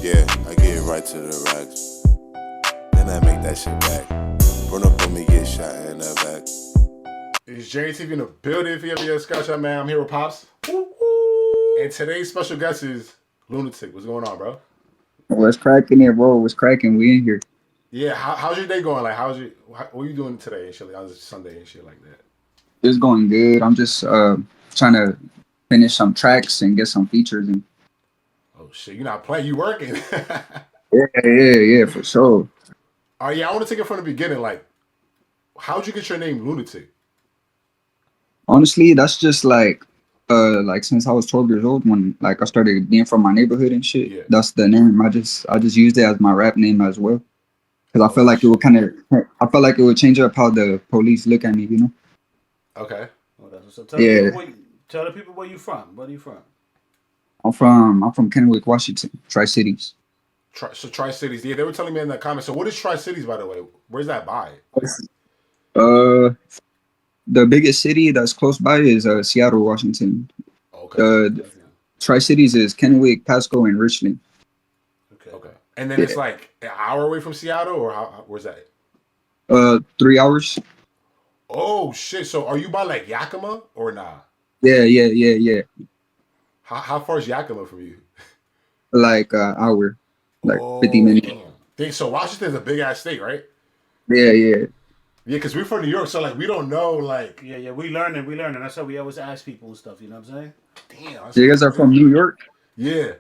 Yeah, I get right to the racks. Then I make that shit back. Run up on me, get shot in the back. It's JTV in the building. If you ever get a scratch out, man, I'm here with Pops. And today's special guest is Lunatik. What's going on, bro? What's cracking there, bro? What's cracking? We in here. Yeah, how's your day going? Like, what are you doing today and shit? Like, how's Sunday and shit like that? It's going good. I'm just trying to finish some tracks and get some features in. Oh shit, you're not playing. You working? Yeah, for sure. Oh yeah, I want to take it from the beginning. Like, how'd you get your name Lunatic? Honestly, that's just like since I was 12 years old when like I started being from my neighborhood and shit. Yeah. That's the name. I just used it as my rap name as well because I felt Oh like it would shit. I felt like it would change up how the police look at me. Okay. Well, that's what's up. Yeah, Tell the people where you from. Where you from? I'm from Kennewick, Washington, Tri Cities. Tri Cities. Yeah, they were telling me in the comments. So what is Tri Cities, by the way? Where's that by? Uh, the biggest city that's close by is Seattle, Washington. Okay. Uh, Okay. Tri Cities is Kennewick, Pasco, and Richland. Okay. Okay. And then it's Yeah. like an hour away from Seattle, or where's that? 3 hours. Oh shit! So are you by like Yakima or nah? Yeah. How far is Yakima from you? Like hour, like 50 Oh minutes. damn! So Washington's a big ass state, right? Yeah. Yeah, because we're from New York, so like we don't know like Yeah. We learning. That's how we always ask people and stuff. You know what I'm saying? damn. That's So you guys are from crazy. New York? Yeah.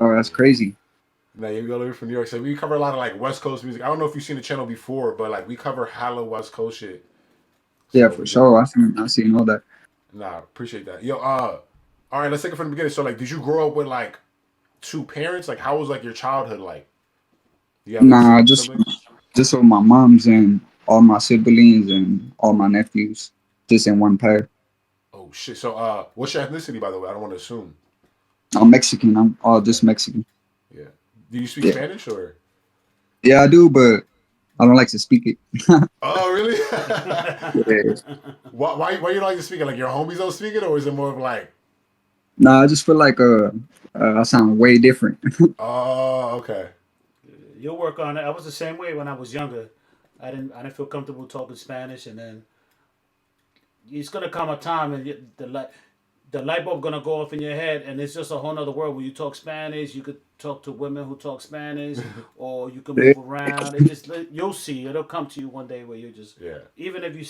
Oh, that's crazy. Nah, yeah, we all live from New York, so we cover a lot of like West Coast music. I don't know if you've seen the channel before, but like we cover hella West Coast shit. Yeah, So for we do. sure. I seen all that. Nah, appreciate that. Yo, all right, let's take it from the beginning. So like, did you grow up with like two parents? Like, how was like your childhood like? Do you have like Nah, siblings? just with my moms and all my siblings and all my nephews, just in one pair. Oh shit. So what's your ethnicity by the way? I don't want to assume. I'm Mexican. I'm all Okay. just Mexican. Yeah. Do you speak Yeah, Spanish or? yeah, I do, but I don't like to speak it. Oh really? Yeah. why you don't like to speak it? Like your homies don't speak it, or is it more of like? Nah, I just feel like I sound way different. Oh okay. You'll work on it. I was the same way when I was younger. I didn't feel comfortable talking Spanish, and then it's gonna come a time and the light bulb gonna go off in your head, and it's just a whole nother world. When you talk Spanish, you could talk to women who talk Spanish, or you can Yeah, move around. It just you'll see. It'll come to you one day where you just Yeah. even if you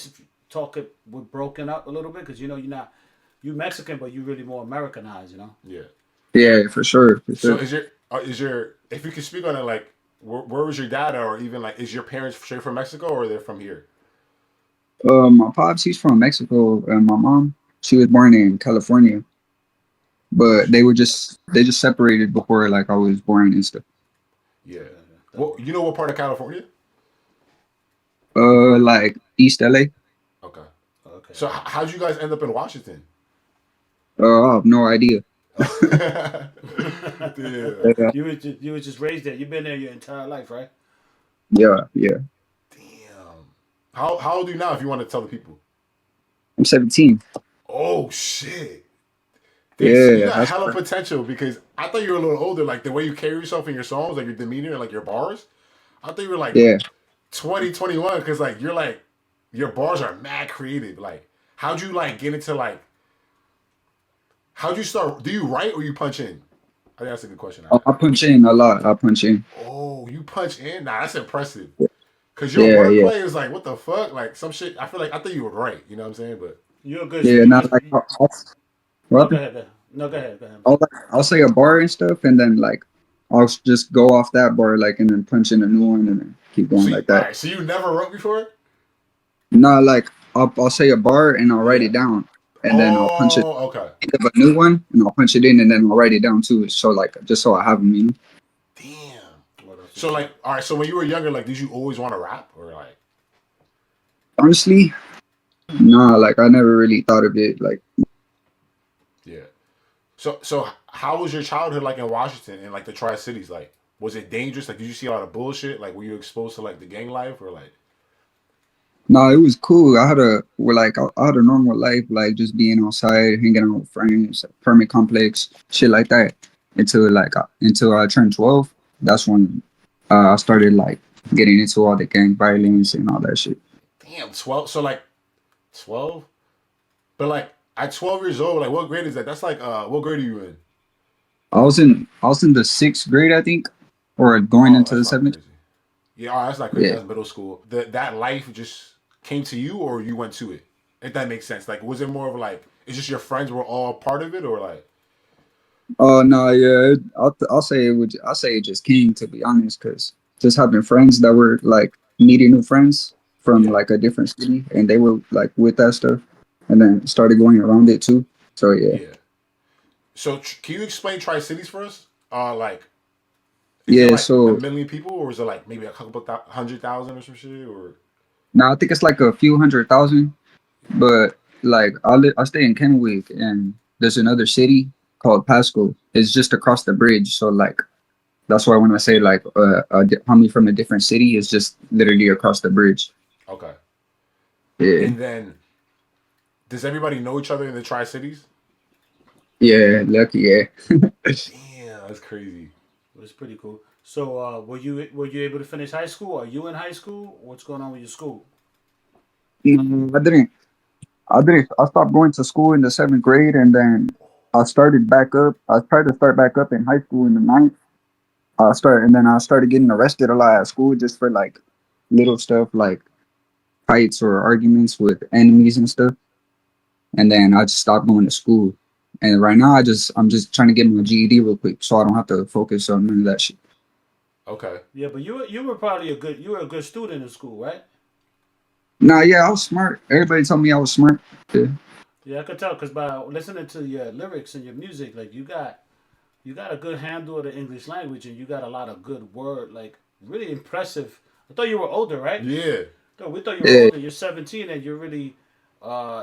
talk it with broken up a little bit, because you Mexican, but you really more Americanized. Yeah. yeah, for sure, for So sure. is your if you could speak on it like where was your dad or even like is your parents straight from Mexico or they're from here? My pops, he's from Mexico, and my mom, she was born in California, Oh but shit. they just separated before like I was born and stuff. Yeah. That Well, you know what part of California? Like East LA. Okay. okay. So how'd you guys end up in Washington? I have no idea. Damn. Yeah, you was just raised there. You've been there your entire life, right? yeah. Damn. How old are you now if you want to tell the people? I'm 17. Oh shit. Damn, so you Yeah, got hella potential because I thought you were a little older, like the way you carry yourself in your songs, like your demeanor and like your bars. I thought you were like yeah. 2021 because like you're like your bars are mad creative. Like how'd you like get into like how'd you start? Do you write or you punch in? I think that's a good question. I punch in a lot. I punch in. Oh, you punch in? Nah, that's impressive. Cause your Yeah. wordplay is like, what the fuck? Like some shit. I feel like I think you would write. You know what I'm saying? But You're a good. Yeah, You not just like no. what? Go ahead. No, go ahead. Go ahead. I'll say a bar and stuff, and then like just go off that bar, like, and then punch in a new one, and then keep going see, like all that. right. So you never wrote before? No, like I'll say a bar and I'll write Yeah. it down, and then I'll punch it. Oh, okay. Think of a new one, and I'll punch it in, and then I'll write it down too. So like just so I have them. Damn. What else So is like, all right. So when you were younger, like, did you always want to rap or like? Honestly, nah, like I never really thought of it. Like Yeah. So how was your childhood like in Washington and like the Tri Cities? Like, was it dangerous? Like, did you see a lot of bullshit? Like, were you exposed to like the gang life or like? no, it was cool. I had a normal life, like just being outside, hanging out with friends, permit complex, shit like that. until I turned 12. That's when I started like getting into all the gang violence and all that shit. Damn, 12. So like 12, but like at 12 years old, like what grade is that? That's like what grade are you in? I was in the sixth grade, I think, or going Oh, into that's the not seventh. crazy. Yeah, oh, that's not crazy. Yeah. That's middle school. That life just came to you, or you went to it. If that makes sense. Like, was it more of like, it's just your friends were all part of it, or like, Oh no, yeah. I'll say it just came, to be honest, because just having friends that were like meeting new friends from yeah, like a different city, and they were like with that stuff, and then started going around it too. So yeah, yeah. So can you explain Tri Cities for us? Like, is it yeah. like a So million people, or is it like maybe a couple 100,000 or some shit, or now I think it's like a few 100,000, but like I stay in Kennewick, and there's another city called Pasco. It's just across the bridge. So like that's why when I say like homie from a different city, it's just literally across the bridge. okay? Yeah, And then does everybody know each other in the Tri Cities? yeah, lucky, yeah. Damn, that's crazy. It was pretty cool. So, were you able to finish high school? Are you in high school? What's going on with your school? No, I didn't. I didn't. I stopped going to school in the seventh grade, and then I started back up. I tried to start back up in high school in the ninth. And then I started getting arrested a lot at school just for like little stuff like fights or arguments with enemies and stuff. And then I just stopped going to school. And right now, I'm just trying to get my GED real quick, so I don't have to focus on none of that shit. Okay. Yeah, but you were probably a good student in school, right? Nah, yeah, I was smart. Everybody told me I was smart. Yeah, Yeah, I could tell because by listening to your lyrics and your music, like you got a good handle of the English language and you got a lot of good word, like really impressive. I thought you were older, right? Yeah. No, we thought you were yeah, older. You're 17 and you're really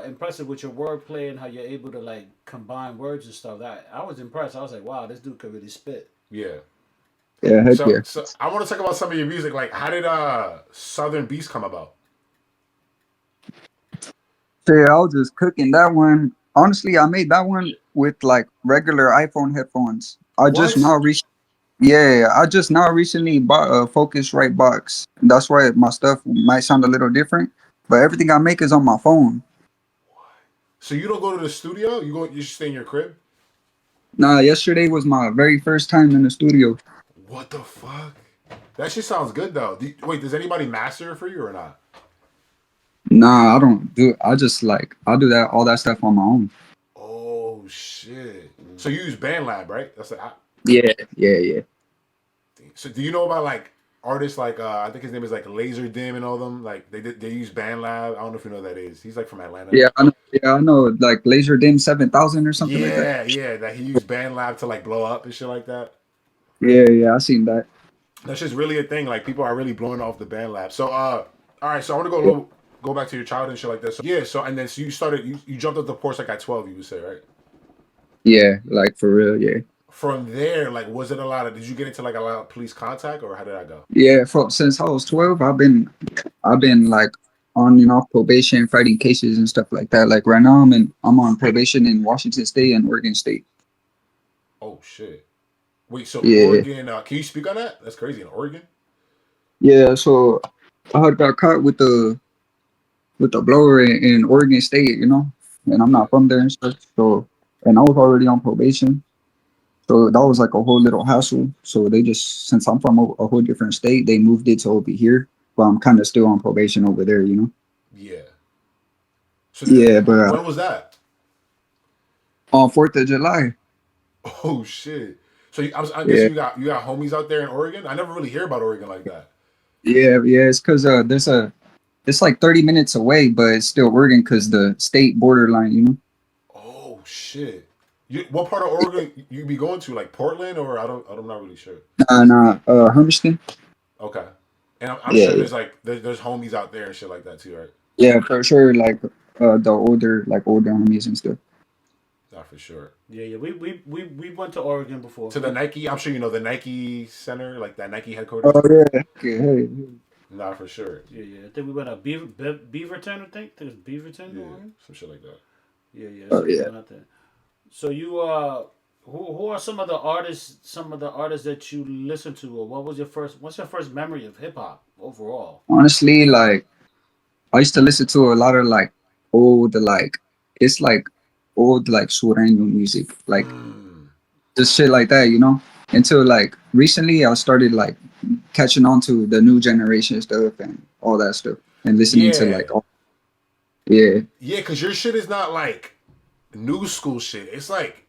impressive with your wordplay and how you're able to like combine words and stuff. That I was impressed. I was like, wow, this dude could really spit. Yeah. yeah, heck So yeah. so I want to talk about some of your music. Like, how did Southern Beast come about? So yeah, I was just cooking that one. Honestly, I made that one with like regular iPhone headphones. What? I just now recently bought a Focusrite box. That's why my stuff might sound a little different, but everything I make is on my phone. So you don't go to the studio? You just stay in your crib? Nah, yesterday was my very first time in the studio. What the fuck? That shit sounds good though. Wait, does anybody master it for you or not? Nah, I don't do. I just like I'll do that all that stuff on my own. Oh shit. So you use BandLab, right? That's the app. Yeah, yeah, yeah, So do you know about like artists like I think his name is like Laser Dim and all them? Like they use BandLab. I don't know if you know who that is. He's like from Atlanta. yeah. I know. Yeah, I know. Like Laser Dim 7,000 or something like that. Yeah, yeah. That he used BandLab to like blow up and shit like that. Yeah, yeah. I seen that. That's just really a thing. Like people are really blowing off the BandLab. So all right. So I want to Yeah, go back to your childhood and shit like that. So yeah. So and then so you started you jumped up the porch like at 12. You would say right. yeah, like for real. Yeah. From there, like, was it a lot of? Did you get into like a lot of police contact, or how did that go? Yeah, since I was 12, I've been like on and off probation, fighting cases and stuff like that. Like right now, I'm on probation in Washington State and Oregon State. Oh shit! Wait, so Yeah, Oregon? Can you speak on that? That's crazy. In Oregon? yeah. So I had got caught with the blower in Oregon State, and I'm Yeah, not from there and stuff. So and I was already on probation, so that was like a whole little hassle. So they just since I'm from a whole different state, they moved it to over here, but I'm kind of still on probation over there. yeah. So Yeah, but when was that? on 4th of July. Oh shit! So I'm Yeah, guessing you got homies out there in Oregon. I never really hear about Oregon like that. yeah, yeah. It's because it's like 30 minutes away, but it's still Oregon because the state borderline. Oh shit! What part of Oregon you be going to? Like Portland, or I'm not really sure. Nah, Hermiston. Okay, and I'm Yeah, sure yeah, there's homies out there and shit like that too, right? yeah, for sure. Like the older homies and stuff. Not for sure. Yeah, yeah. We went to Oregon before. To the Nike. I'm sure you know the Nike Center, like that Nike Oh headquarters. yeah, okay, hey, Not for sure. Yeah, yeah. I think we went to Beaverton. I think it's Beaverton, Yeah, Oregon. some shit like that. Yeah, yeah. oh So we yeah. went out there. So Who are some of the artists? Some of the artists that you listen to, or what was your first? What's your first memory of hip hop overall? Honestly, like I used to listen to a lot of like old like it's like old like Sureno music, like Mm, just shit like that, you know. Until like recently, I started like catching on to the new generation stuff and all that stuff, and listening to yeah, like all, yeah, yeah, because your shit is not like new school shit. It's like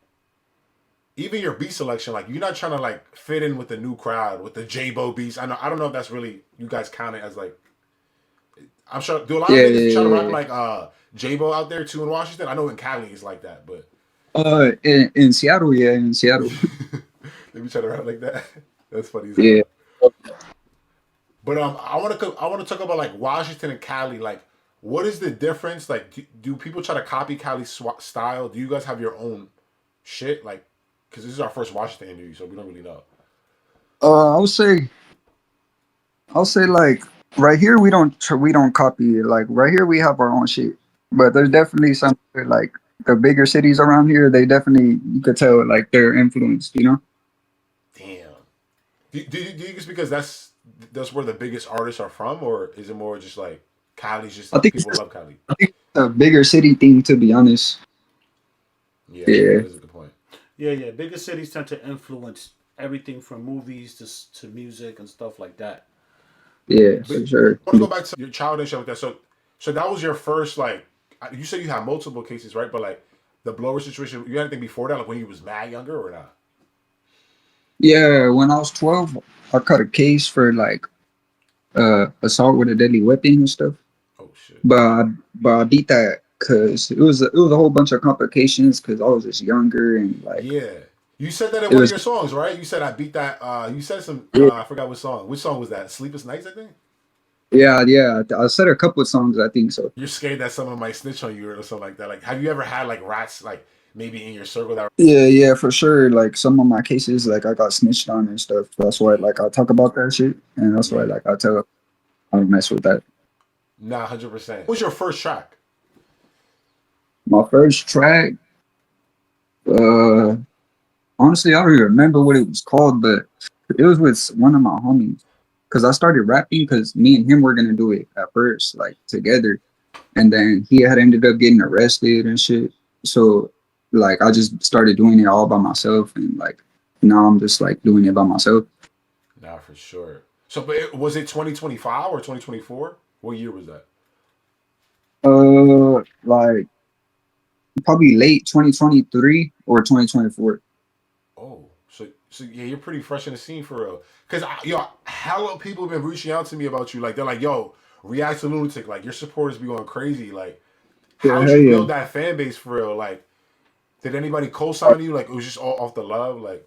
even your beat selection, like you're not trying to like fit in with the new crowd with the J-Bo beats. I don't know if that's really you guys count it as like. I'm sure. Do a lot of yeah, niggas try to yeah, rap yeah. like J-Bo out there too in Washington? I know in Cali it's like that, but In Seattle, yeah, in Seattle, they be trying to rap like that. That's funny as yeah. hell. But I want to talk about like Washington and Cali. Like, what is the difference? Like, do people try to copy Cali's style? Do you guys have your own shit? Like, because this is our first Washington interview, so we don't really know. Uh, I would say, I'll say like right here we don't copy it. Like right here we have our own shit, but there's Yeah. definitely some like the bigger cities around here. They definitely you could tell like they're influenced, you know. Damn. Do you think it's because that's where the biggest artists are from, or is it more just like Cali's just I think it's people just love Cali? I think it's a bigger city thing to be honest. Yeah, Yeah, that is a good point. Yeah, yeah. Bigger cities tend to influence everything from movies to music and stuff like that. yeah, But for sure. I want to go back to your childhood and shit like that. So that was your first like. You said you had multiple cases, right? But like the blower situation, you had anything before that, like when you was mad younger or not? Yeah, when I was 12, I caught a case for like assault with a deadly weapon and stuff. Oh shit. But I beat that because it was a whole bunch of complications because I was just younger and like Yeah. You said that in it one of was your songs, right? You said I beat that. You said some. yeah I forgot what song. Which song was that? Sleepless Nights, I think. yeah. I said a couple of songs I think so. You're scared that someone might snitch on you or something like that. Like, have you ever had like rats like maybe in your circle that? Yeah, yeah, for sure. Like some of my cases, like I got snitched on and stuff. That's why Damn. like I talk about that shit, and that's why Yeah. like I tell I don't mess with that. Nah, 100%. What was your first track? My first track, uh, honestly, I don't even remember what it was called, but it was with one of my homies. Cause I started rapping because me and him were gonna do it at first, like together, and then he had ended up getting arrested and shit. So like I just started doing it all by myself, and like now I'm just like doing it by myself. Nah, for sure. So, but was it 2025 or 2024? What year was that? Like probably late 2023 or 2024. Oh, so yeah, you're pretty fresh in the scene for real. Cause hella people have been reaching out to me about you. Like they're like, yo, react to Lunatic. Like your supporters be going crazy. Like, Yeah, how'd hell you yeah. build that fan base for real? Like, did anybody co-sign you? Like it was just all off the love. Like,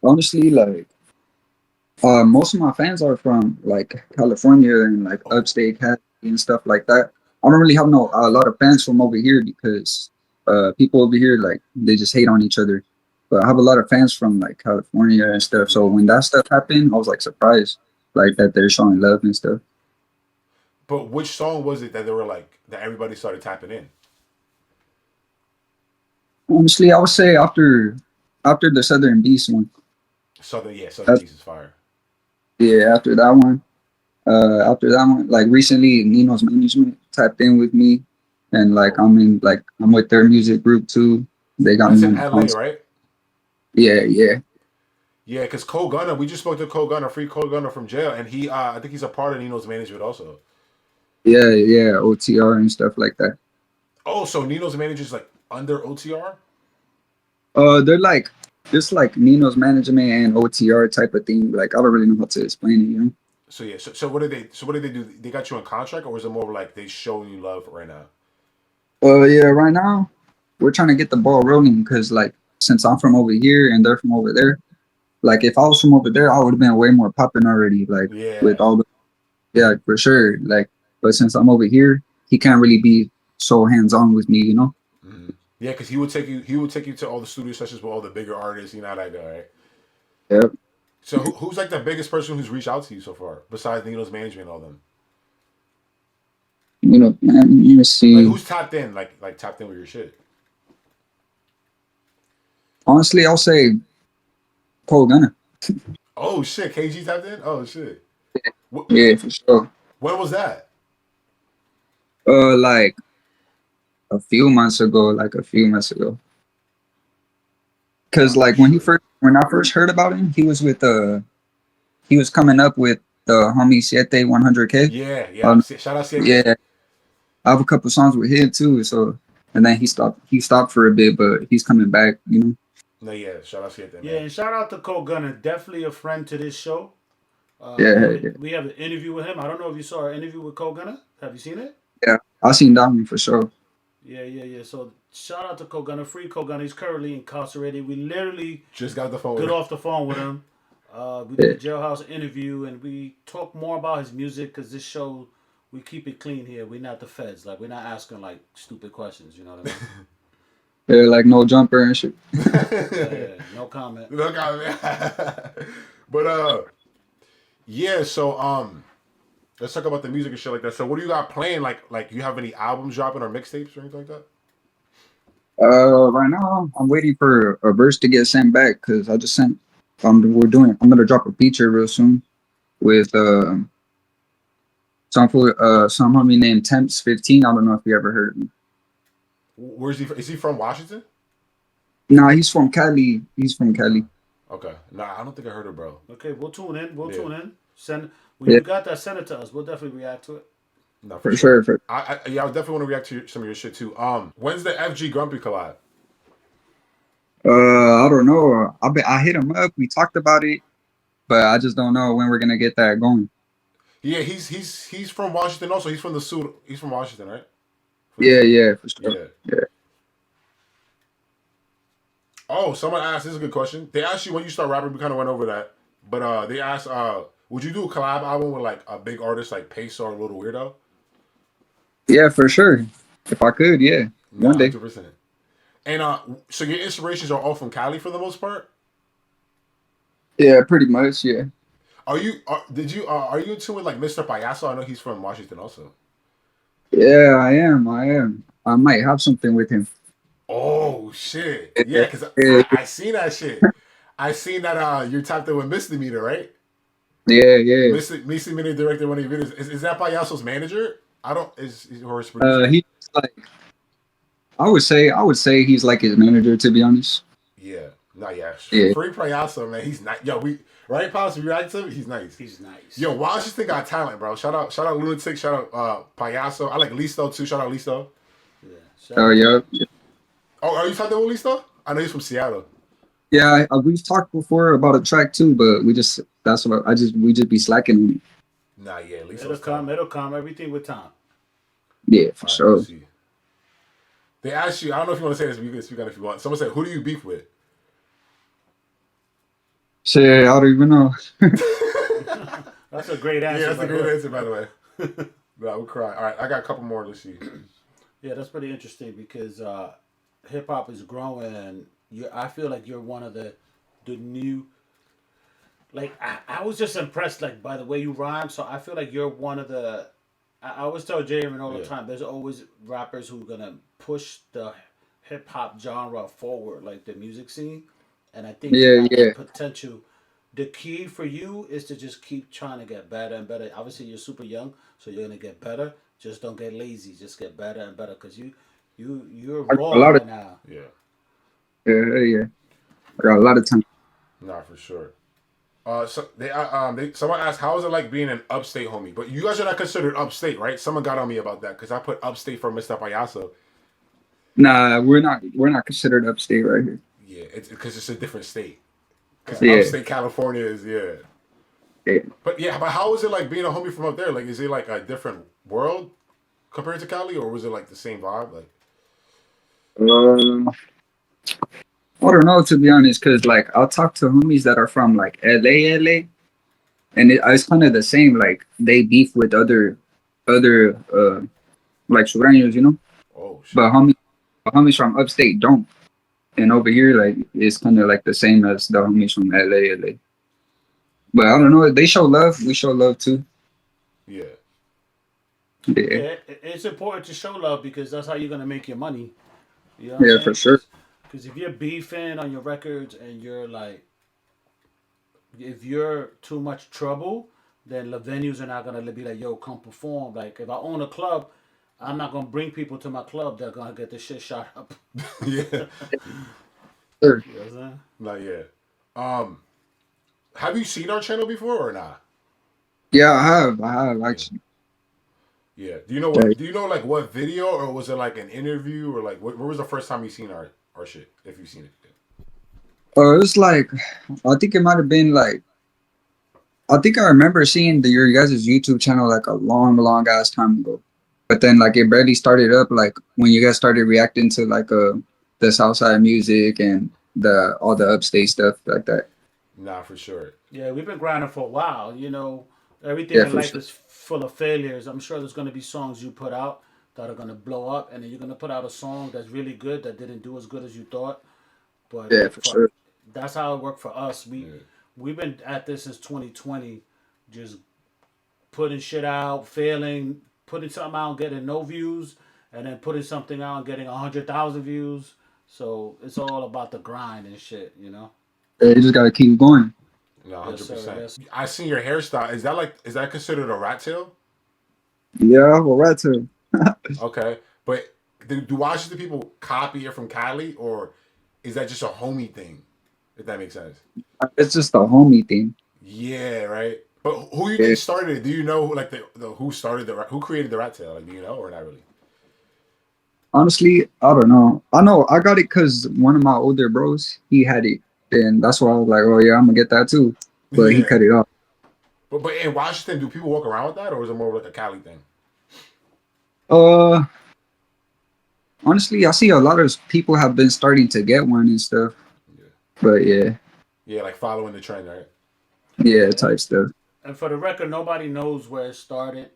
Honestly, like most of my fans are from like California and like oh, upstate Cali and stuff like that. I don't really have no a lot of fans from over here because people over here like they just hate on each other. But I have a lot of fans from like California and stuff. So yeah. when that stuff happened, I was like surprised, like that they're showing love and stuff. But which song was it that they were like that everybody started tapping in? Honestly, I would say after the Southern Beast one, Southern that's Beast is fire. yeah, after that one, like recently, Nino's management tapped in with me, and like Oh, I'm with their music group too. They got that's me in on the LA, concert. right? Yeah, yeah, Yeah, because Cole Gunner, we just spoke to Cole Gunner, free Cole Gunner from jail, and I think he's a part of Nino's management also. yeah, yeah. OTR and stuff like that. Oh, so Nino's manager's like under OTR? They're like just like Nino's management and OTR type of thing. Like I don't really know how to explain it, you know. So yeah, so what did they do? They got you on contract, or is it more like they showing you love right now? Yeah, right now we're trying to get the ball rolling because like since I'm from over here and they're from over there, like if I was from over there, I would have been way more popping already. Like Yeah. with all the yeah, for sure. Like, but since I'm over here, he can't really be so hands on with me, you know. Mm-hmm. Yeah, because he would take you to all the studio sessions with all the bigger artists. You know how that go, right? Yeah, So who's like the biggest person who's reached out to you so far, besides Nino's management and all them? you know, man. You Like see, who's tapped in, like tapped in with your shit? Honestly, I'll say Cole Gunner. Oh shit, KG tapped in. Oh shit. Wh- Yeah, for sure. When was that? Like a few months ago, like a few months ago. Cause Nah, for like sure. when I first heard about him, he was coming up with the homie Siete 100K. Yeah, yeah. Um, Shout out CK. yeah, I have a couple songs with him too. So and then he stopped for a bit, but he's coming back. You know. No, yeah. Shout out CK, Yeah, man. and shout out to Cole Gunner, definitely a friend to this show. Yeah, yeah, We have an interview with him. I don't know if you saw our interview with Cole Gunner. Have you seen it? yeah. I seen that one for sure. Yeah. So shout out to Cole Gunner, free Cole Gunner. He's currently incarcerated. We literally Just got the phone. got With off the phone with him. We did Yeah, a jailhouse interview, and we talk more about his music because this show we keep it clean here. We're not the feds. Like we're not asking like stupid questions. You know what I mean? yeah, like no jumper and shit. Yeah. No comment. Look out, man. But yeah. So let's talk about the music and shit like that. So what do you got playing? Like you have any albums dropping or mixtapes or anything like that? Right now I'm waiting for a verse to get sent back because I just sent. I'm gonna drop a feature real soon with some homie named Temps 15. I don't know if you ever heard of him. Where's he? Is he from Washington? Nah, he's from Cali. He's from Cali. Okay. Nah, I don't think I heard it, bro. Okay, we'll tune in. We'll Yeah. tune in. Send when Yeah, you got that. Send it to us. We'll definitely react to it. No, for for sure. sure. Yeah, I definitely want to react to some of your shit too. When's the FG Grumpy collab? I don't know. I hit him up. We talked about it, but I just don't know when we're gonna get that going. Yeah, he's from Washington also. He's from the suit. He's from Washington, right? For the Yeah, suit. yeah, for sure. Yeah. Yeah. Oh, someone asked. This is a good question. They asked you when you start rapping. We kind of went over that, but they asked, would you do a collab album with like a big artist like Peso or Little Weirdo? Yeah, for sure. If I could, yeah, Nah, one day. 100%. And so your inspirations are all from Cali for the most part. Yeah, pretty much. Yeah. Are you? Are you into with like Mr. Payaso? I know he's from Washington also. Yeah, I am. I am. I might have something with him. Oh shit! Yeah, Yeah, cause yeah, I seen that shit. I seen that you're tapped in with Misdemeanor, right? yeah, yeah. Misdemeanor directed one of your videos. Is that Payaso's manager? I don't is or his producer? He's like I would say he's like his manager, to be honest. Yeah, not yet. Yeah. Free Payaso, man. He's not. Yo, we right, Payaso. You right to him? He's nice. He's nice. Yo, Washington got talent, bro. Shout out Lunatik. Shout out Payaso. I like Listo too. Shout out Listo. Yeah. Oh, yeah. Oh, are you talking with Listo? I know he's from Seattle. Yeah, we've talked before about a track too, but we just be slacking on it. Nah, yeah, Listo's It'll come. It'll come. Everything with time. Yeah, for All right, sure. let's see. They asked you. I don't know if you want to say this, but you can speak on it if you want. Someone said, "Who do you beef with?" Shit, I don't even know. That's a great answer. Yeah, that's a by the great way. answer, by the way. No, we'll cry. All right, I got a couple more. Let's see. Yeah, that's pretty interesting because hip hop is growing, and I feel like you're one of the new. Like I was just impressed like by the way you rhyme. So I feel like you're one of the. I always tell Jamin all the Yeah. time. There's always rappers who are gonna push the hip hop genre forward, like the music scene, and I think you Yeah, have yeah. the potential. The key for you is to just keep trying to get better and better. Obviously, you're super young, so you're gonna get better. Just don't get lazy. Just get better and better because you're I got a raw lot of right now. Yeah, yeah. I got a lot of time. nah, for sure. So someone asked, "How is it like being an upstate homie?" But you guys are not considered upstate, right? Someone got on me about that because I put upstate for Mr. Payaso. Nah, we're not considered upstate right here. Yeah, it's because it's a different state. Because Yeah, upstate California is yeah. But how is it like being a homie from up there? Like, is it like a different world compared to Cali, or was it like the same vibe? Like, Um, I don't know, to be honest, because like I'll talk to homies that are from like LA, and it's kind of the same. Like they beef with other like Sureños, you know. oh shit, But homies from upstate don't. And over here, like it's kind of like the same as the homies from LA. But I don't know. They show love. We show love too. yeah, Yeah, Yeah, it's important to show love because that's how you're gonna make your money. You know what I'm yeah, saying? for sure. Because if you're beefing on your records and you're like, if you're too much trouble, then the venues are not gonna be like, yo, come perform. Like if I own a club, I'm not gonna bring people to my club that are gonna get the shit shot up. Yeah. Sure. You know what I'm saying? Not yet. Have you seen our channel before or not? Yeah, I have Yeah. actually. Yeah. Do you know Yeah. what? Do you know like what video or was it like an interview or like where was the first time you seen our shit? If you've seen it. It was like, I think it might have been like, I think I remember seeing your guys' YouTube channel like a long ass time ago. But then like it barely started up like when you guys started reacting to like the Southside music and the all the upstate stuff like that. Nah, for sure. Yeah, we've been grinding for a while. You know, everything Yeah, in for life sure. is full of failures. I'm sure there's gonna be songs you put out that are gonna blow up, and then you're gonna put out a song that's really good that didn't do as good as you thought. But Yeah, for for sure. that's how it worked for us. Yeah. We've been at this since 2020, just putting shit out, failing, putting something out, getting no views, and then putting something out and getting 100,000 views. So it's all about the grind and shit, you know. Yeah, you just gotta keep going. No, Yes, hundred sir. percent. Yes. I seen your hairstyle. Is that considered a rat tail? Yeah, well right too. Okay, but do Washington people copy it from Cali or is that just a homie thing? If that makes sense. It's just a homie thing. Yeah, right. But who you Yeah. think started it? Do you know like the who started who created the rat tail? Like, do you know or not really? Honestly, I don't know. I know I got it because one of my older bros, he had it. And that's why I was like, oh yeah, I'm gonna get that too. But he Yeah. cut it off. But in Washington, do people walk around with that or is it more of like a Cali thing? Uh Honestly, I see a lot of people have been starting to get one and stuff. Yeah. But yeah, Yeah, like following the trend, right? yeah, Yeah. type stuff. And for the record, nobody knows where it started.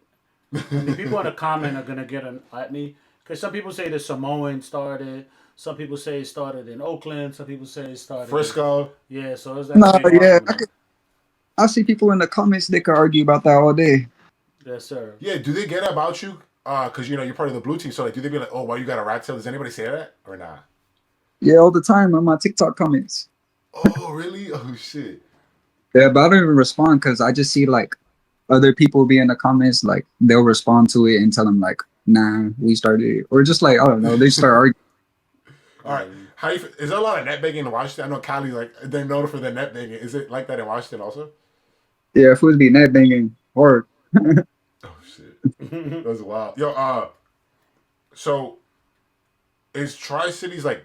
And the people in the comment are gonna get at me because some people say the Samoan started. Some people say it started in Oakland. Some people say it started. Frisco. Yeah, so it's like a No, big yeah, argument. I see people in the comments. They could argue about that all day. Yes, sir. Yeah, do they get it about you? Cause you know you're part of the blue team, so like, do they be like, "Oh, why you got a rat tail?" Does anybody say that or not? Yeah, all the time on my TikTok comments. Oh, really? Oh shit. Yeah, but I don't even respond because I just see like other people be in the comments, like they'll respond to it and tell them like, "Nah, we started it," or just like I don't know, they start arguing. All right. Crazy. Is there a lot of net begging in Washington? I know Cali like they're known for the net begging. Is it like that in Washington also? Yeah, fools be net banging hard. Oh shit, that's wild. Yo, so is Tri Cities like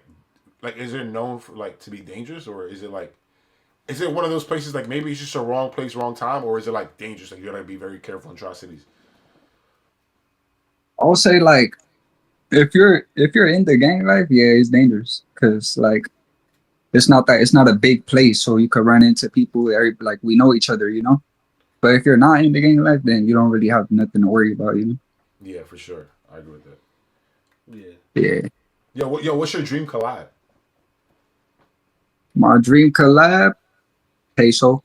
is it known for like to be dangerous or is it one of those places like maybe it's just a wrong place, wrong time, or is it like dangerous? Like you gotta be very careful in Tri Cities. I'll say like if you're in the gang life, yeah, it's dangerous because like it's not a big place, so you could run into people. Like we know each other, you know. But if you're not in the gang life, then you don't really have nothing to worry about, you know. Yeah, for sure. I agree with that. Yeah. Yeah. What's your dream collab? My dream collab, peso.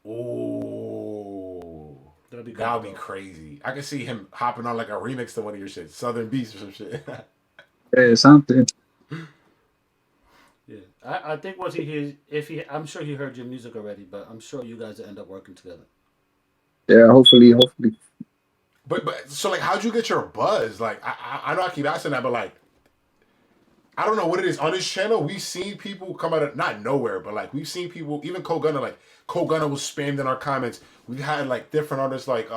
Ooh, That'll be good. that would be Bro. crazy. I can see him hopping on like a remix to one of your shit, Southern Beast or some shit. Yeah, something. Yeah. I think once he hears, if he, I'm sure he heard your music already, but I'm sure you guys will end up working together. Yeah, hopefully. but so like, how'd you get your buzz? Like, I know I keep asking that, but like, I don't know what it is on this channel. We've seen people come out of not nowhere, but like we've seen people, even Cole Gunner, like Cole Gunner was spammed in our comments. We've had like different artists like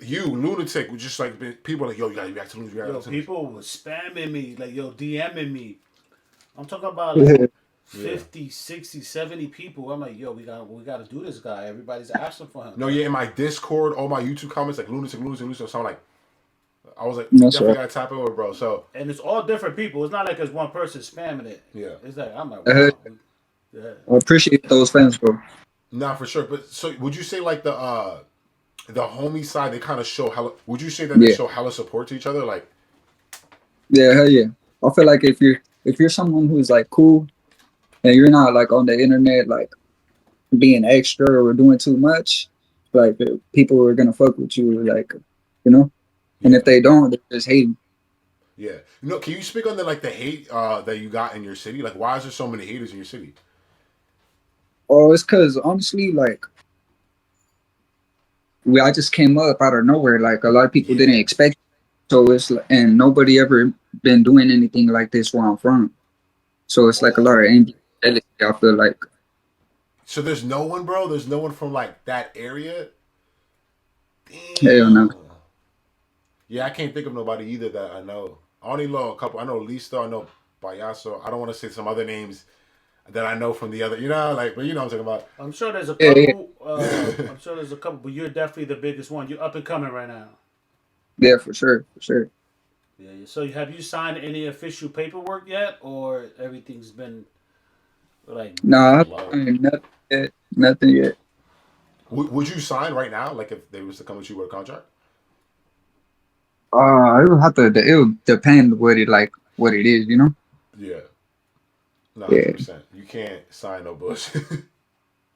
you, Lunatic, was just like people like, yo, you gotta react to Lunatic. Yo, people was spamming me, like, yo, DMing me. I'm talking about like Yeah. 50, 60, 70 people. I'm like, yo, we got to do this guy. Everybody's asking for him. No, yeah, in my Discord, all my YouTube comments, like Lunatic. So I'm like, I was like, That's definitely right. gotta tap in with bro. So And it's all different people. It's not like it's one person spamming it. yeah, It's like, I'm like, Uh, wow. Yeah. I appreciate those fans, bro. nah, for sure. But so would you say like the homie side, they kind of show hella? Would you say that they Yeah, show hella support to each other? Like, yeah, hell yeah. I feel like if you're someone who's like cool and you're not like on the internet like being extra or doing too much, like people are gonna fuck with you, like you know. And if yeah, they don't, they're just hating. Yeah. Can you speak on the hate that you got in your city? Like, why is there so many haters in your city? Oh, it's because honestly, like I just came up out of nowhere. Like a lot of people didn't Yeah. expect. So and nobody ever been doing anything like this where I'm from. So it's like a lot of Oh. envy, jealousy. I feel like So there's no one, bro. There's no one from like that area. hell no. Damn. Yeah, I can't think of nobody either that I know. I only know a couple. I know Listo. I know Payaso. I don't want to say some other names that I know from the other. But you know what I'm talking I'm sure there's a Yeah, yeah, couple. about. I'm sure there's a couple, but you're definitely the biggest one. You're up and coming right now. yeah, for sure, for sure. Yeah. So have you signed any official paperwork yet, or everything's been like Nah, I Low. ain't nothing yet. Nothing yet. Would you sign right now? Like if they was to come with you with a contract? It will have to. It will depend what it is. Yeah. No, Yeah, 100%. You can't sign no bush.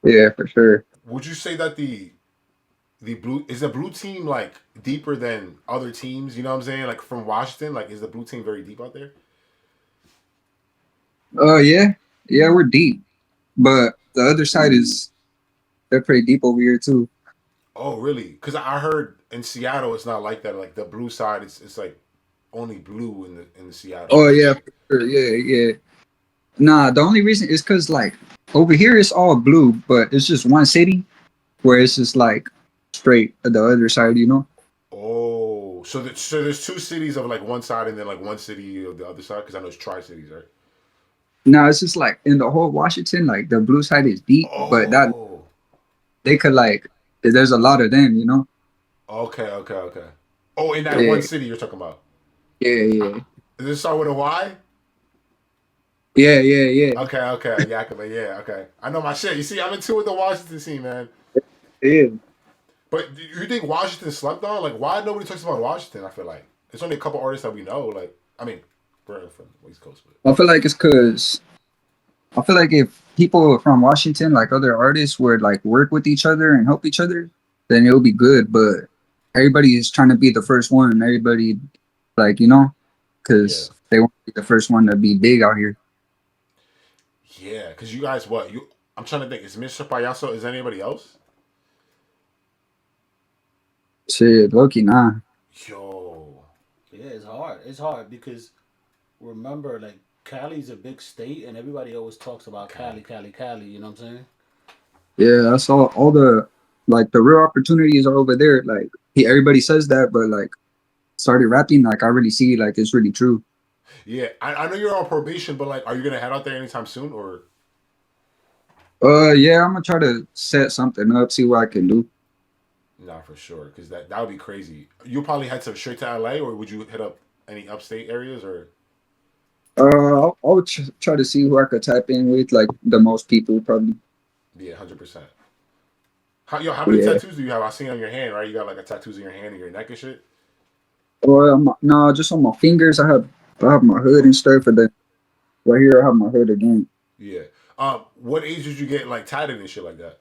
yeah, for sure. Would you say that the blue team like deeper than other teams? You know what I'm saying? Like from Washington, like is the blue team very deep out there? Yeah, yeah, we're deep, but the other side is they're pretty deep over here too. Oh, really? Because I heard in Seattle it's not like that. Like the blue side, it's like only blue in the Seattle. Oh yeah, for sure. Yeah, yeah. Nah, the only reason is because like over here it's all blue, but it's just one city where it's just like straight the other side. Oh, so there's two cities of like one side and then like one city of the other side. Because I know it's tri cities, right? Now it's just like in the whole Washington, like the blue side is deep, but that Oh, they could like there's a lot of them. okay, okay, okay. Oh, in that one Yeah, city you're talking about. yeah, yeah, Does it start with a Y? yeah, yeah, yeah. Okay, okay, Yakima, yeah, okay. I know my shit. You see, I'm in tune with the Washington scene, man. Yeah. But do you think Washington slept on? Like, why nobody talks about Washington? I feel like it's only a couple artists that we know. Like, I mean, we're from East Coast, but I feel like it's because I feel like if people from Washington, like other artists, would like work with each other and help each other, then it would be good. But everybody is trying to be the first one. Everybody, like yeah, because they want to be the first one to be big out here. yeah. Because you guys, what you? I'm trying to think. Is Mr. Payaso? Is anybody else? Shit, Loki, nah. Yo, yeah, it's hard. It's hard because remember, like Cali's a big state, and everybody always talks about Cali, Cali. Cali, Cali. You know what I'm saying? Yeah, I saw all the like the real opportunities are over there. Like everybody says that, but like started rapping, like I really see like it's really true. Yeah, I know you're on probation, but like, are you gonna head out there anytime soon, or Yeah, I'm gonna try to set something up, see what I can do. not for sure? Because that would be crazy. You'll probably head straight to LA, or would you hit up any upstate areas, or I'll try to see who I could tap in with, like the most people probably. yeah, 100%. How many Yeah. tattoos do you have? I seen on your hand, right? You got like a tattoos in your hand and your neck and shit. Or no, just on my fingers. I have my hood and stuff, and then right here I have my hood again. Yeah. What age did you get like tatted and shit like that?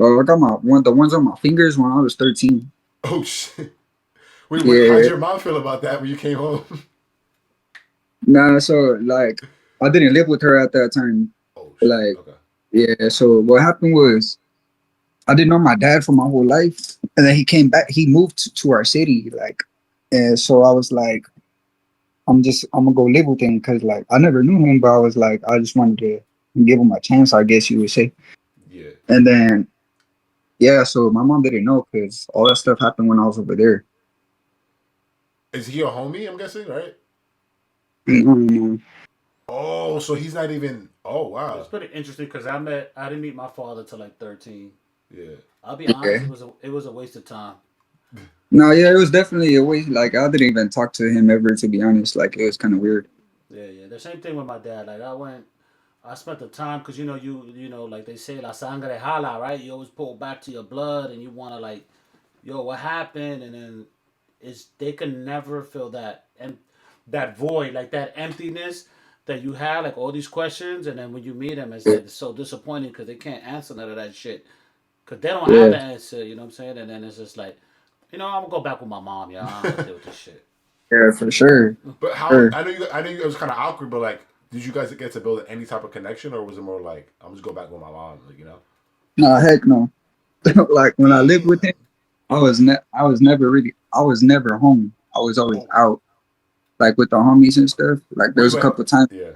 I got the ones on my fingers when I was 13. Oh shit. Wait, how'd Yeah. your mom feel about that when you came home? Nah, so like I didn't live with her at that time. Oh shit. Like, Okay. yeah. So what happened was I didn't know my dad for my whole life, and then he came back. He moved to our city, like, and so I was like, I'm gonna go live with him because like I never knew him, but I was like, I just wanted to give him a chance, I guess you would say. Yeah. And then yeah, so my mom didn't know because all that stuff happened when I was over there. Is he a homie? I'm guessing, right? Mm. Oh, so he's not even. Oh It's wow. pretty interesting because I didn't meet my father till like 13. Yeah. I'll be honest, Yeah. it was a waste of time. No, yeah, it was definitely a way. Like I didn't even talk to him ever, to be honest. Like it was kind of weird. Yeah, yeah. The same thing with my dad. Like I spent the time because you know, like they say, la sangre jala, right? You always pull back to your blood, and you want to like, yo, what happened? And then it's they can never fill that and that void, like that emptiness that you have, like all these questions, and then when you meet them, it's Yeah, like it's so disappointing because they can't answer none of that shit because they don't have yeah, the answer. You know what I'm saying? And then it's just like, I'm gonna go back with my mom. Yeah, I don't have to deal with this shit. Yeah, for sure. But how? Sure. I know you. It was kind of awkward, but like, did you guys get to build any type of connection, or was it more like I'm just go back with my mom, like you know? No, heck no. Like when I lived with Damn. him, I was never home. I was always Oh, out, like with the homies and stuff. Like wait, wait. Yeah.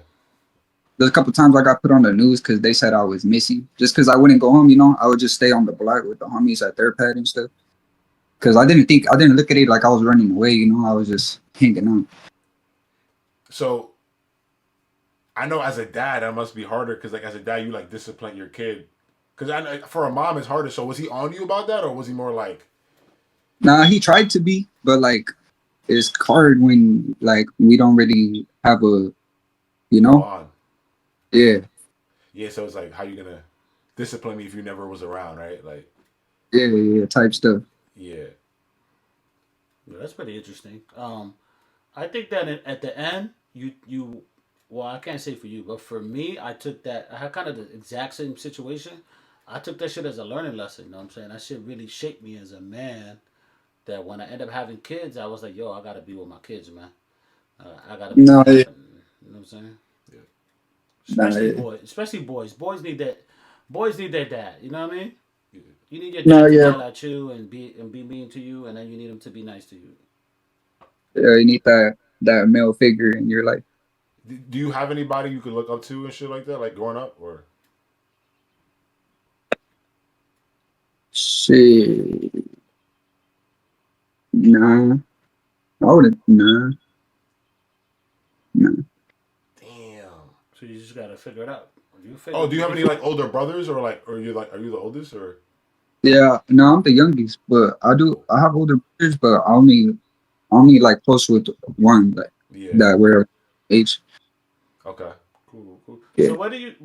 there's a couple times I got put on the news because they said I was missing. Just because I wouldn't go home, you know, I would just stay on the block with the homies at their pad and stuff. Because I didn't look at it like I was running away, you know. I was just hanging out. So I know as a dad, that must be harder because like as a dad, you like discipline your kid. Because I know for a mom, it's harder. So was he on you about that, or was he more like Nah, he tried to be, but like it's hard when like we don't really have a, you a know, bond? yeah, Yeah. So it's like how you gonna discipline me if you never was around, right? Like yeah, type stuff. yeah. Yeah, that's pretty interesting. I think that at the end, well, I can't say for you, but for me, I took that. I had kind of the exact same situation. I took that shit as a learning lesson. You know what I'm saying? That shit really shaped me as a man. That when I end up having kids, I was like, yo, I gotta be with my kids, man. I gotta be No, there for them. You know what I'm saying? Yeah. nah, Especially yeah. boys. Especially boys. Boys need that. Boys need their dad. You know what I mean? Yeah. You need your No, dad to yeah, yell at you and be mean to you, and then you need him to be nice to you. yeah. You need that male figure in your life. Do you have anybody you could look up to and shit like that, like growing up, or Shit, nah, I wouldn't. Nah, nah. damn? So you just gotta figure it out. You Oh, figure do you you have can any like older brothers or like, or you like, are you the oldest or? Yeah, no, I'm the youngest, but Oh, I have older brothers, but I only like close with one like yeah. that we're age. Okay. cool, cool. Yeah,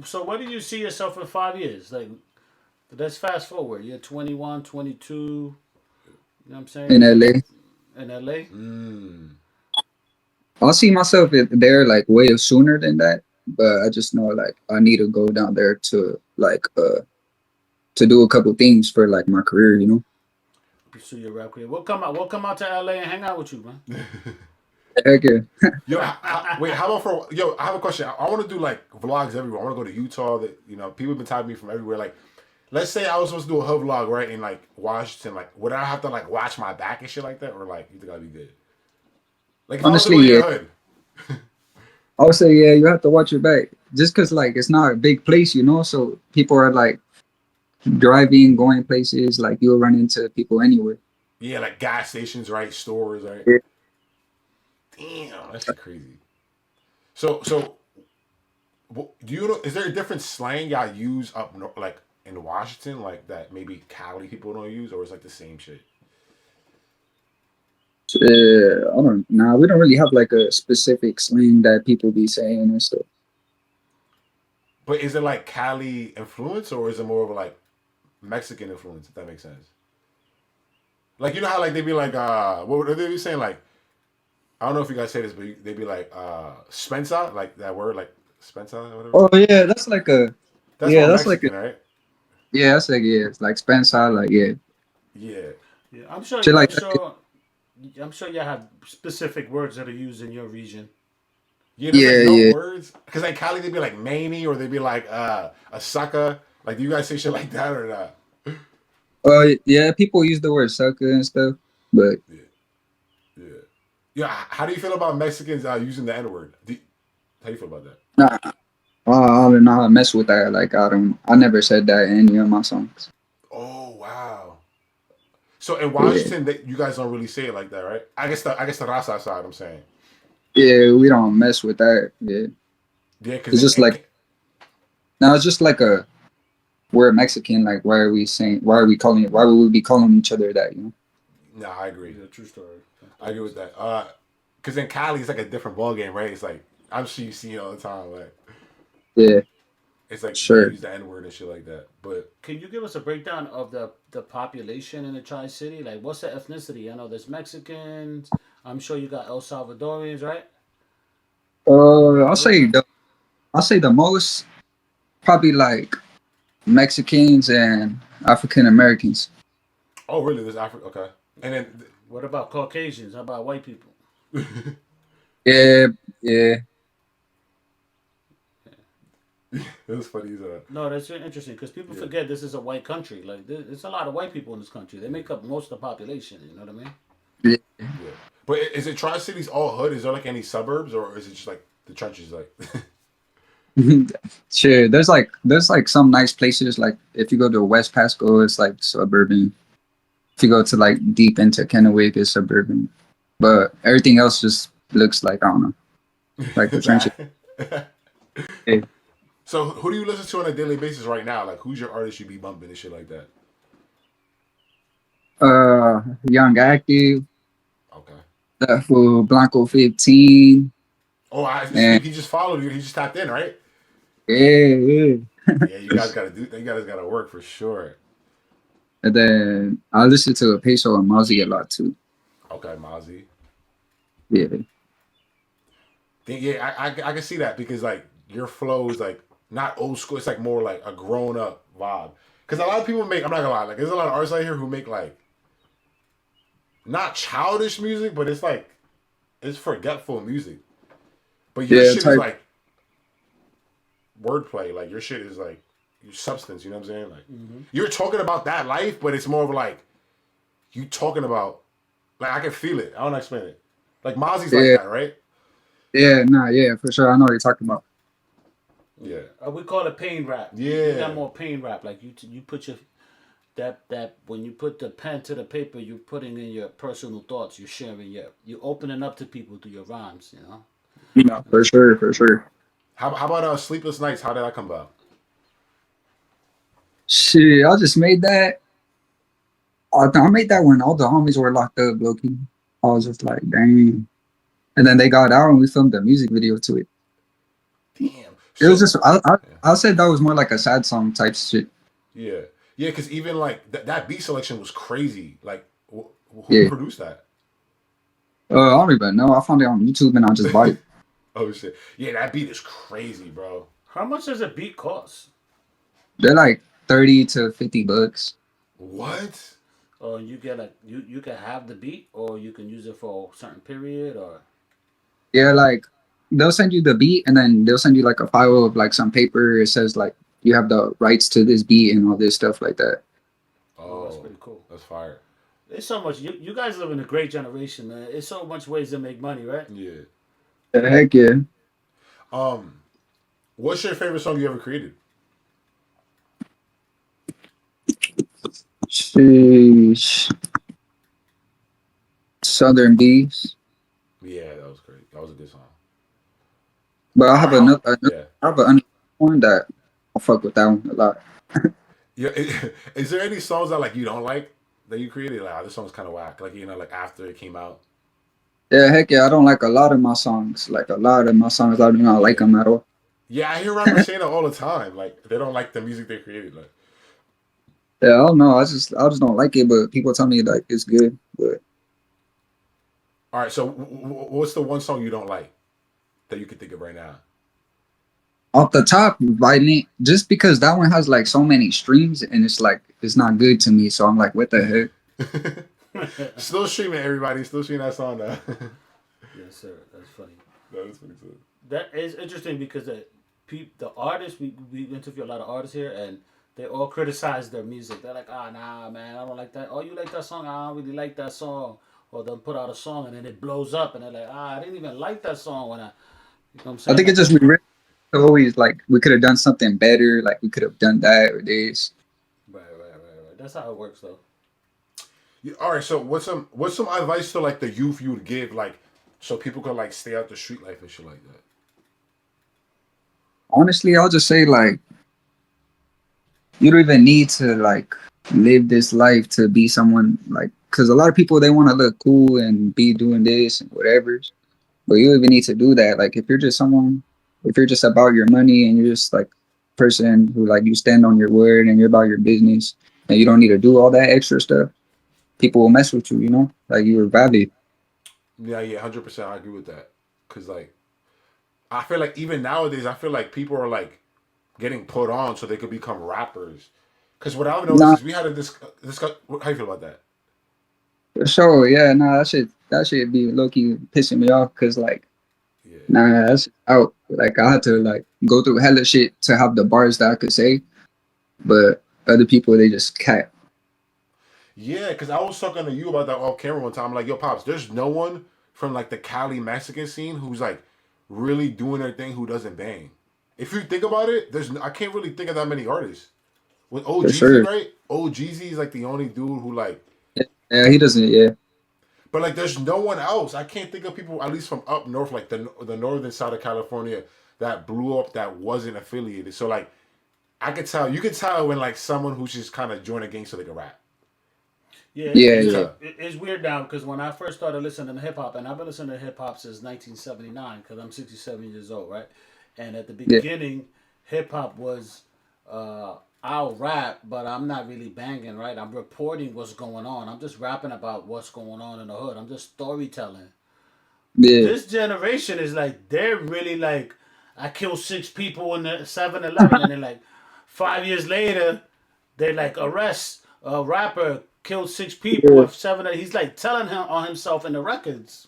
So where do you see yourself in 5 years? Like let's fast forward. You're 21, 22. You know what I'm in saying? LA. In LA. Mm. I'll see myself there like way sooner than that, but I just know like I need to go down there to do a couple things for like my career, you know. Pursue your rap career. We'll come out to LA and hang out with you, man. Heck yeah. Yo, wait. How about for yo? I have a question. I want to do like vlogs everywhere. I want to go to Utah. That you know, people have been tagging me from everywhere. Like, let's say I was supposed to do a hood vlog right in like Washington. Like, would I have to like watch my back and shit like that, or like you think I'd be good? Like, if I was to Honestly, go to yeah. your hood, I would say yeah, you have to watch your back. Just cause like it's not a big place, you know, so people are like driving, going places, like you'll run into people anywhere. yeah, like gas stations, right? Stores, right? Yeah. Damn, that shit crazy. So do you know? Is there a different slang y'all use like in Washington, like that maybe Cali people don't use, or is like the same shit? I don't. Nah, we don't really have like a specific slang that people be saying and stuff. But is it like Cali influence, or is it more of a like Mexican influence? If that makes sense. Like you know how like they be like what would they be saying like I don't know if you guys say this, but they be like Spencer, like that word like Spencer or whatever. Oh yeah, that's like a That's yeah, more that's like a Mexican, right? yeah, that's like yeah, it's like Spencer, like yeah, Yeah. Yeah, I'm sure. shit I'm like that. sure. I'm sure you have specific words that are used in your region. Yeah, there's like Yeah, no yeah. words. Cause like Cali they be like Maney or they be like a sucker. Like do you guys say shit like that or not? Yeah, people use the word sucker and stuff, but Yeah. Yeah. Yeah. How do you feel about Mexicans using the N word? How do you feel about that? nah, I don't know how to mess with that. Like I never said that in any of my songs. Oh wow. So in Yeah, Washington, you guys don't really say it like that, right? I guess the Rasa side. I'm saying, yeah, we don't mess with that. Yeah, yeah, because it's just like now it's just like a we're Mexican. Like why are we saying? Why are we calling it? Why would we be calling each other that? You know? no, I agree. Yeah, true story. I agree with that. Because in Cali, it's like a different ball game, right? It's like I'm sure you see it all the time. Like Yeah, it's like they sure. use the N word and shit like that. But Can you give us a breakdown of the population in the Tri City? Like, what's the ethnicity? I know there's Mexicans. I'm sure you got El Salvadorians, right? Uh, I'll What? say the I'll say the most probably like Mexicans and African Americans. oh, really? There's Africa. Okay, and then What about Caucasians? How about white people? Yeah, yeah, It was funny as No, that's very interesting because people forget this is a white country. Like, there's a lot of white people in this country. They make up most of the population. You know what I mean? yeah. Yeah. But is it Tri Cities all hood? Is there like any suburbs, or is it just like the trenches? Like, Sure. There's like some nice places. Like if you go to West Pasco, it's like suburban. If you go to like deep into Kennewick, it's suburban. But everything else just looks like I don't know, like the trenches. that. Yeah. So who do you listen to on a daily basis right now? Like, who's your artist you be bumping and shit like that? Young Active, Okay. that for Blanco 15, Oh, I and speak. He just followed you. He just tapped in, right? yeah, yeah. Yeah, you guys gotta do. You guys gotta work for sure. And then I listen to Peso and Mozzie a lot too. Okay, Mozzie. Yeah, Yeah, I can see that because like your flow is like not old school. It's like more like a grown up vibe. Because a lot of people make. I'm not gonna lie. Like there's a lot of artists out here who make like not childish music, but it's like it's forgetful music. But your yeah. shit is Type. like wordplay. Like your shit is like your substance. You know what I'm saying? Like you're talking about that life, but it's more of like you talking about. Like I can feel it. I don't know how to explain it. Like Mozzie's like Yeah, that, right? yeah. Nah, yeah, for sure. I know what you're talking about. Yeah. We call it pain rap. Yeah. You got more pain rap. Like you put your that when you put the pen to the paper, you're putting in your personal thoughts. You're sharing you're opening up to people through your rhymes. You know. Yeah, for sure, for sure. How about Sleepless Nights? How did that come about? Shit, I just made that. I made that when all the homies were locked up, low key. I was just like, dang. And then they got out and we filmed a music video to it. Damn. It was So just I yeah, I said that was more like a sad song type shit. yeah, yeah. Because even like that beat selection was crazy. Like who Yeah. produced that? I don't even know. I found it on YouTube and I just bought it. Oh shit. Yeah, that beat is crazy, bro. How much does a beat cost? They're like 30 to $50. What? Or you get like you can have the beat, or you can use it for a certain period, or Yeah, like they'll send you the beat and then they'll send you like a file of like some paper. It says like you have the rights to this beat and all this stuff like that. oh, that's Oh, pretty cool. that's fire. There's so much. You guys live in a great generation, man. It's so much ways to make money, right? Yeah. Heck yeah. Um, what's your favorite song you ever created? Sheesh. Southern Bees. Yeah, that was great. That was a good song. But I All have right, another yeah. I have another one that I fuck with that one a lot. Yeah. Is there any songs that like you don't like that you created? Like, oh, this song's kind of whack. Like like after it came out. Yeah, heck yeah. I don't like a lot of my songs. Like a lot of my songs, I do not like Yeah. them at all. Yeah, I hear rappers saying that all the time. Like they don't like the music they created. Like, Yeah, I don't know. I just don't like it. But people tell me like it's good. But all right. So, what's the one song you don't like that you can think of right now? off the top, Violent, just because that one has like so many streams and it's like it's not good to me. So I'm like, what the heck? Still streaming, everybody. Still streaming that song now. Yes, sir. That's funny. That is pretty good. That is interesting because the artists we interview a lot of artists here, and they all criticize their music. They're like, ah, nah, man, I don't like that. Oh, you like that song? I don't really like that song. Or they'll put out a song and then it blows up, and they're like, ah, I didn't even like that song when I. You know what I'm I saying? think it's just we really always like we could have done something better. Like we could have done that or this. Right. That's how it works, though. Yeah, all right. So, what's some advice to like the youth you would give, like, so people could like stay out the street life and shit like that? Honestly, I'll just say like you don't even need to like live this life to be someone like because a lot of people they want to look cool and be doing this and whatever. But you don't even need to do that. Like if you're just someone, if you're just about your money and you're just like a person who like you stand on your word and you're about your business and you don't need to do all that extra stuff, people will mess with you. You know, like you're valid. Yeah, 100%. I agree with that. Cause like I feel like even nowadays, I feel like people are like getting put on so they could become rappers. Cause what I've noticed Nah, is we had a discuss. How you feel about that? for sure. Yeah, nah, that shit. that shit be low key pissing me off because like Yeah. nah, that's out. Like I had to like go through hella shit to have the bars that I could say, but other people they just cat. Yeah, because I was talking to you about that off camera one time. I'm like, yo, Pops, there's no one from like the Cali Mexican scene who's like really doing their thing who doesn't bang. If you think about it, I can't really think of that many artists. With For OGZ, sure. right? OGZ is like the only dude who like, Yeah, he doesn't. Yeah, but like there's no one else. I can't think of people at least from up north, like the northern side of California, that blew up that wasn't affiliated. So like I could tell, you could tell when like someone who's just kind of joined a gang so they can rap. Yeah, You yeah, can yeah. tell. it's weird now because when I first started listening to hip hop, and I've been listening to hip hop since 1979 because I'm 67 years old, right? And at the Yeah. beginning, hip hop was I'll rap, but I'm not really banging, right? I'm reporting what's going on. I'm just rapping about what's going on in the hood. I'm just storytelling. Yeah. This generation is like they're really like I killed 6 people in the 7-Eleven, and then like 5 years later they like arrest a rapper killed 6 people Yeah. at 7. He's like telling him on himself in the records,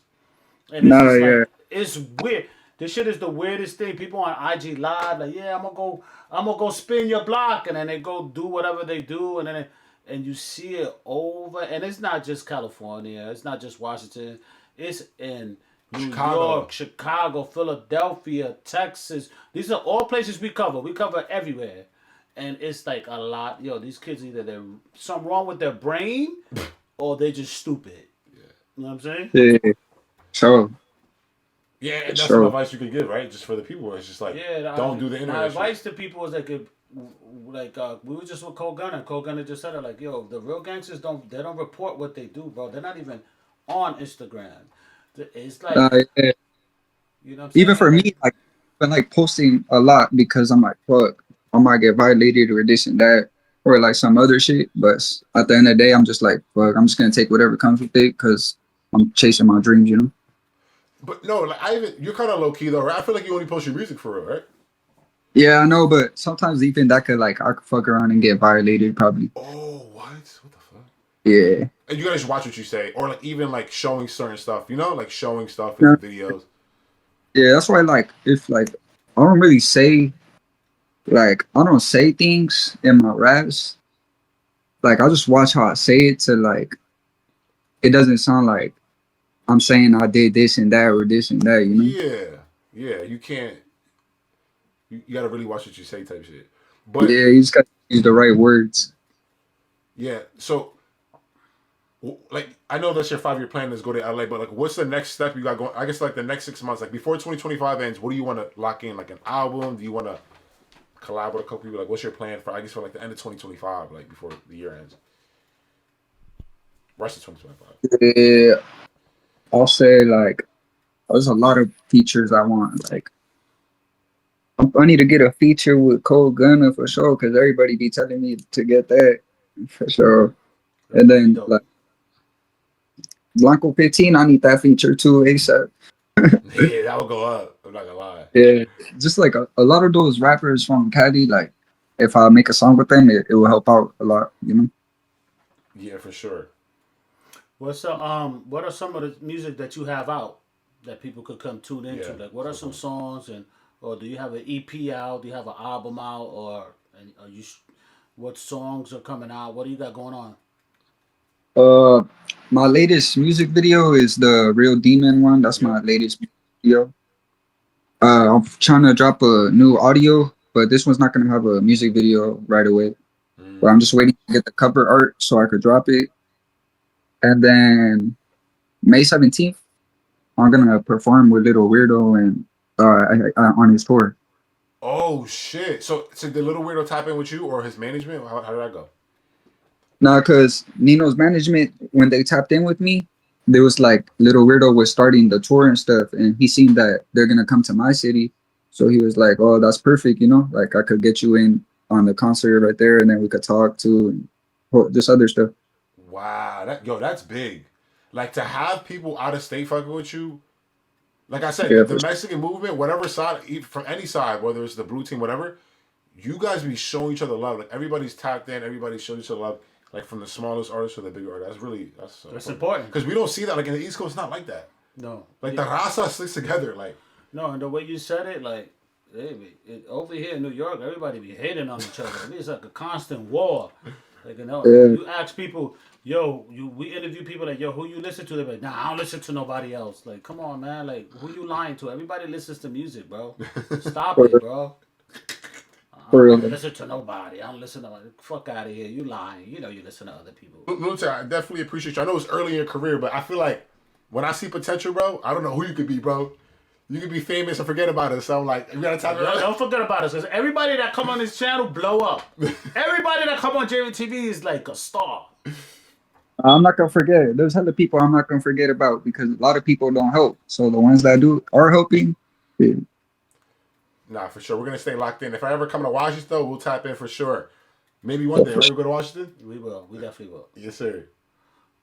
and it's Nah, just yeah. like it's weird. This shit is the weirdest thing. People on IG live like, yeah, I'm gonna go spin your block, and then they go do whatever they do, and then and you see it over, and it's not just California, it's not just Washington, it's in New Chicago. York, Chicago, Philadelphia, Texas. These are all places we cover. We cover everywhere. And it's like a lot. Yo, these kids either they're something wrong with their brain or they just stupid. You know what I'm saying? Yeah. So, Yeah, and that's some so. advice you could give, right? Just for the people, it's just like Yeah. don't do the My internet shit. advice to people is we were just with Cole Gunner. Cole Gunner just said it like, yo, the real gangsters don't report what they do, bro. They're not even on Instagram. It's like, Yeah. you know what I'm Even saying? for Like, me, like I've been like posting a lot because I'm like, fuck, I might get violated or this and that or like some other shit. But at the end of the day, I'm just like, fuck, I'm just gonna take whatever comes with it because I'm chasing my dreams, you know? But no, like you're kind of low key though, right? I feel like you only post your music for real, right? Yeah, I know, but sometimes even that could like I could fuck around and get violated probably. Oh, what? What the fuck? Yeah. And you gotta just watch what you say, or like even like showing certain stuff, you know, like showing stuff in Yeah, videos. yeah, that's why like if like I don't really say like I don't say things in my raps. Like I just watch how I say it to like it doesn't sound like I'm saying I did this and that or this and that, you know? Yeah, yeah. You can't. You gotta really watch what you say, type shit. But Yeah, you just got to use the right words. yeah, so like I know that's your 5 year plan is go to LA, but like what's the next step you got going? I guess like the next 6 months, like before 2025 ends, what do you want to lock in? Like an album? Do you want to collab with a couple people? Like what's your plan for? I guess for like the end of 2025, like before the year ends. Rest of 2025. Yeah, I'll say like there's a lot of features I want. Like I need to get a feature with Cole Gunner for sure because everybody be telling me to get that for sure. that's And gonna be then dope. like Blanco 15, I need that feature too ASAP. Yeah, that will go up. I'm not gonna lie. Yeah, just like a lot of those rappers from Cali, like if I make a song with them, it will help out a lot, you know? Yeah, for sure. What are some of the music that you have out that people could come tune into? Yeah. Like, what are some songs, and or do you have an EP out? Do you have an album out, or and are you? What songs are coming out? What do you got going on? Uh, my latest music video is the Real Demon one. That's Yep. my latest video. I'm trying to drop a new audio, but this one's not gonna have a music video right away. But I'm Mm. just waiting to get the cover art so I could drop it. And then May 17th, I'm gonna perform with Little Weirdo and on his tour. Oh shit! So did Little Weirdo tap in with you or his management? How did that go? Now, because Nino's management, when they tapped in with me, there was like Little Weirdo was starting the tour and stuff, and he seen that they're gonna come to my city, so he was like, "Oh, that's perfect, you know, like I could get you in on the concert right there, and then we could talk too, and just other stuff." Wow, that's big. Like to have people out of state fucking with you. Like I said, Yeah, the for Mexican movement, whatever side, from any side, whether it's the blue team, whatever, you guys be showing each other love. Like everybody's tapped in, everybody shows each other love. Like from the smallest artist to the bigger artist. That's important. Because we don't see that. Like in the East Coast, it's not like that. No. Like the raza sticks together. Like no, and the way you said it, like, over here in New York, everybody be hating on each other. It's like a constant war. Like, you know, you ask people, yo, we interview people like, yo, who you listen to? They're like, nah, I don't listen to nobody else. Like, come on, man. Like, who you lying to? Everybody listens to music, bro. Stop it, bro. I don't listen to nobody. I don't listen to nobody. Fuck out of here. You lying. You know you listen to other people. Lunatik, I definitely appreciate you. I know it's early in your career, but I feel like when I see potential, bro, I don't know who you could be, bro. You could be famous and forget about us. So I'm like, you gotta tell me. Don't forget about us, because everybody that come on this channel blow up. Everybody that come on JVTV is like a star. I'm not gonna forget. There's hella people I'm not gonna forget about because a lot of people don't help. So the ones that do are helping. Yeah. Nah, for sure. We're gonna stay locked in. If I ever come to Washington, though, we'll tap in for sure. Maybe one day. Right? We go to Washington? We will. We definitely will. Yes, sir.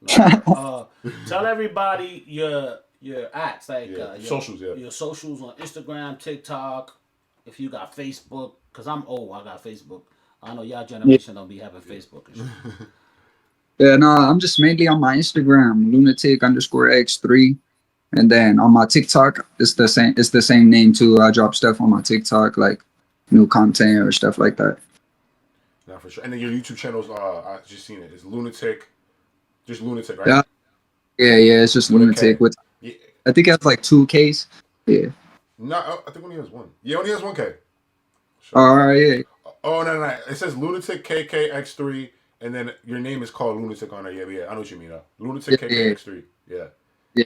Tell everybody your acts, like your socials, your socials on Instagram, TikTok. If you got Facebook, cause I'm old, I got Facebook. I know y'all generation don't be having Facebook and shit. Yeah, no, I'm just mainly on my Instagram, Lunatik_X3, and then on my TikTok, it's the same. It's the same name too. I drop stuff on my TikTok, like new content or stuff like that. Nah, for sure. And then your YouTube channels, I just seen it. It's Lunatik, just Lunatik, right? Yeah. It's just Lunatik with. Yeah. I think it has like 2Ks. Yeah. No, I think only has one. Yeah, only has 1K. Sure. All right. Yeah. Oh no! It says Lunatik KKX3, and then your name is called Lunatik on there. Yeah. I know what you mean. Lunatik KKX3. Yeah.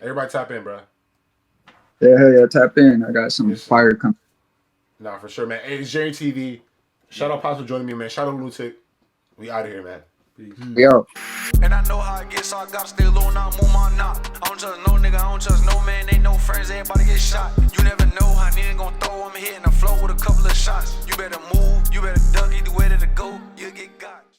Everybody tap in, bro. Yeah. Tap in. I got some fire coming. Nah, for sure, man. Hey, it's Jerry TV. Shout out Pops for joining me, man. Shout out Lunatik. We out of here, man. We out. And I know how it gets, so I gotta stay low now, move on now. I don't trust no nigga, I don't trust no man, ain't no friends, everybody get shot. You never know how nigga gon' throw, I'm hitting the flow with a couple of shots. You better move, you better duck, either way to go, you'll get